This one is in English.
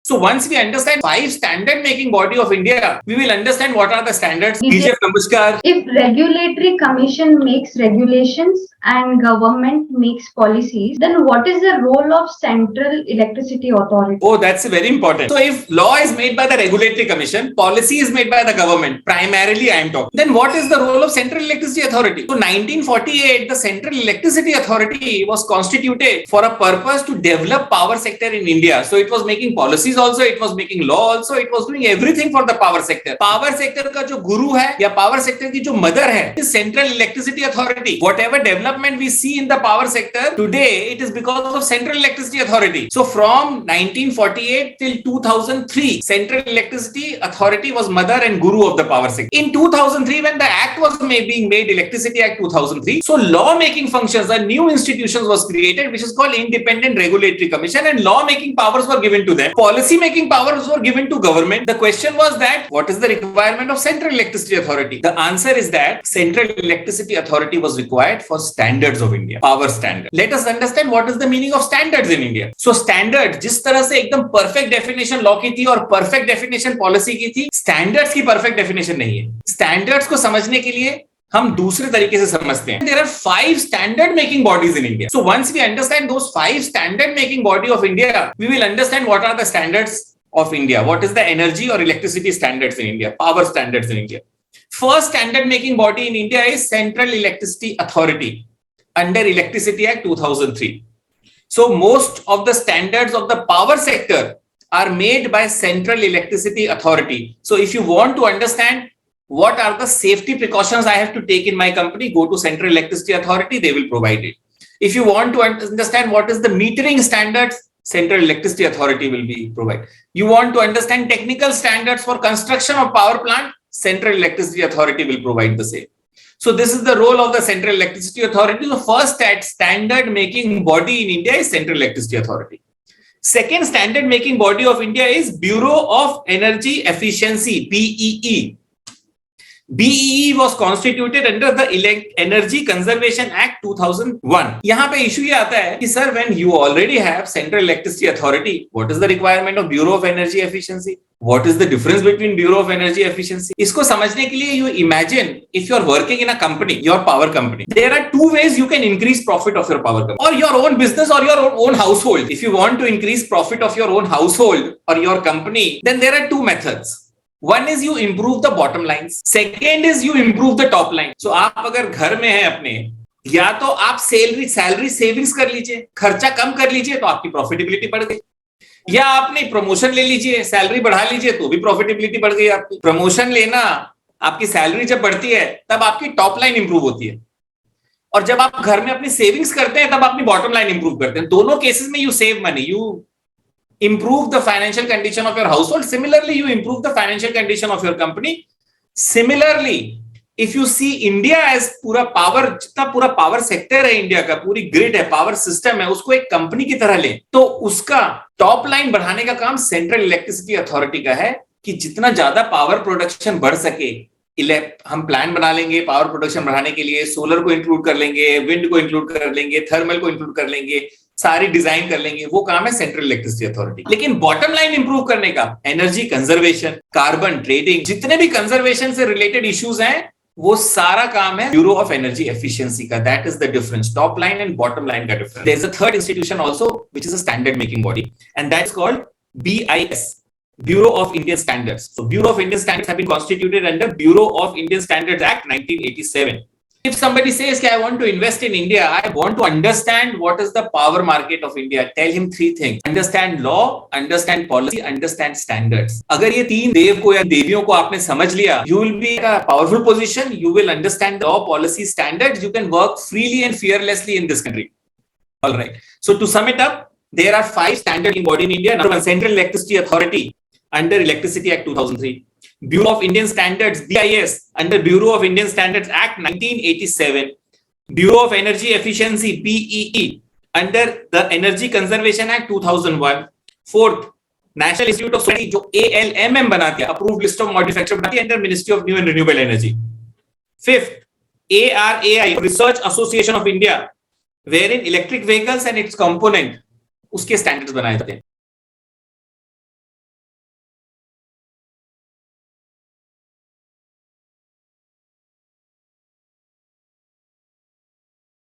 So once we understand five standard making body of India, we will understand what are the standards. DJF Namaskar. If regulatory commission makes regulations and government makes policies, then what is the role of Central Electricity Authority? Oh, that's very important. So if law is made by the regulatory commission, policy is made by the government, primarily I am talking, then what is the role of Central Electricity Authority? So 1948, the Central Electricity Authority was constituted for a purpose to develop power sector in India. So it was making policies also, it was making law also, it was doing everything for the power sector. Power sector का जो गुरु है या power sector की जो mother है, is Central Electricity Authority. Whatever development we see in the power sector today, it is because of Central Electricity Authority. So from 1948 till 2003, Central Electricity Authority was mother and guru of the power sector. In 2003, when the act was being made, Electricity Act 2003, so law making functions, a new institutions was created, which is called Independent Regulatory Commission, and law making powers were given to them. Policy making powers were given to government. The question was that what is the requirement of Central Electricity Authority? The answer is that Central Electricity Authority was required for standards of India, power standard. Let us understand what is the meaning of standards in India. So standards, जिस तरह से एकदम perfect definition law की थी और perfect definition policy की थी, standards की perfect definition नहीं है. Standards को समझने के लिए हम दूसरे तरीके से समझते हैं. There are 5 standard making bodies in India. So once we understand those 5 standard making body of India, we will understand what are the standards of India. What is the energy or electricity standards in India, power standards in India. First standard making body in India is Central Electricity Authority under Electricity Act 2003. So most of the standards of the power sector are made by Central Electricity Authority. So if you want to understand what are the safety precautions I have to take in my company, go to Central Electricity Authority, they will provide it. If you want to understand what is the metering standards, Central Electricity Authority will be provided. You want to understand technical standards for construction of power plant, Central Electricity Authority will provide the same. So this is the role of the Central Electricity Authority. The first standard making body in India is Central Electricity Authority. Second standard making body of India is Bureau of Energy Efficiency, BEE. BEE was constituted under the Energy Conservation Act 2001. यहाँ पे issue ये आता है कि sir, when you already have Central Electricity Authority, what is the requirement of Bureau of Energy Efficiency? What is the difference between Bureau of Energy Efficiency? इसको समझने के लिए you imagine if you are working in a company, your power company, there are 2 ways you can increase profit of your power company, or your own business or your own household. If you want to increase profit of your own household or your company, then there are 2 methods. One is you improve the bottom lines. Second is you improve the top line. So आप अगर घर में हैं अपने, या तो आप salary savings कर लीजिए, खर्चा कम कर लीजिए तो आपकी प्रॉफिटेबिलिटी बढ़ गई, या आपने प्रमोशन ले लीजिए, सैलरी बढ़ा लीजिए तो भी प्रॉफिटेबिलिटी बढ़ गई आपकी. प्रमोशन लेना, आपकी सैलरी जब बढ़ती है तब आपकी टॉप लाइन इंप्रूव होती है, और जब आप घर में अपनी सेविंग्स करते हैं तब अपनी बॉटम लाइन इंप्रूव करते हैं. दोनों केसेस में you save money, you improve the financial condition of your household. Similarly, you improve the financial condition of your company. Similarly, if you see India as पूरा power, जितना पूरा power sector है India का, पूरी grid है, power system है, उसको एक कंपनी की तरह ले, तो उसका टॉप लाइन बढ़ाने का काम सेंट्रल इलेक्ट्रिसिटी अथॉरिटी का है कि जितना ज्यादा पावर प्रोडक्शन बढ़ सके, हम प्लान बना लेंगे पावर प्रोडक्शन बढ़ाने के लिए, सोलर को इंक्लूड कर लेंगे, विंड को इंक्लूड कर लेंगे, थर्मल को इंक्लूड कर लेंगे, सारी डिजाइन कर लेंगे, वो काम है सेंट्रल इलेक्ट्रिसिटी अथॉरिटी. लेकिन बॉटम लाइन इंप्रूव करने का एनर्जी कंजर्वेशन, कार्बन ट्रेडिंग, जितने भी कंजर्वेशन से रिलेटेड इश्यूज हैं, वो सारा काम है ब्यूरो ऑफ एनर्जी एफिशिएंसी का. That is the difference, top line and bottom line का difference. There is a third institution also which is a standard making body, and that is called BIS, Bureau of Indian Standards. So Bureau of Indian Standards have been constituted under Bureau of Indian Standards Act 1987. If somebody says, I want to invest in India, I want to understand what is the power market of India, tell him 3 things. Understand law, understand policy, understand standards. अगर ये 3 देव को या देवियों को आपने समझ लिया, you will be in a powerful position, you will understand the law, policy, standards, you can work freely and fearlessly in this country. All right. So to sum it up, there are 5 standard bodies in India. Number 1, Central Electricity Authority under Electricity Act 2003. Bureau of Indian Standards, BIS, under Bureau of Indian Standards Act 1987. Bureau of Energy Efficiency, BEE, under the Energy Conservation Act 2001. Fourth, National Institute of Society, जो ALMM बनाती है, Approved List of Manufacturers बनाती है, under Ministry of New and Renewable Energy. Fifth, ARAI, Research Association of India, wherein electric vehicles and its component, उसके standards बनाए जाते हैं.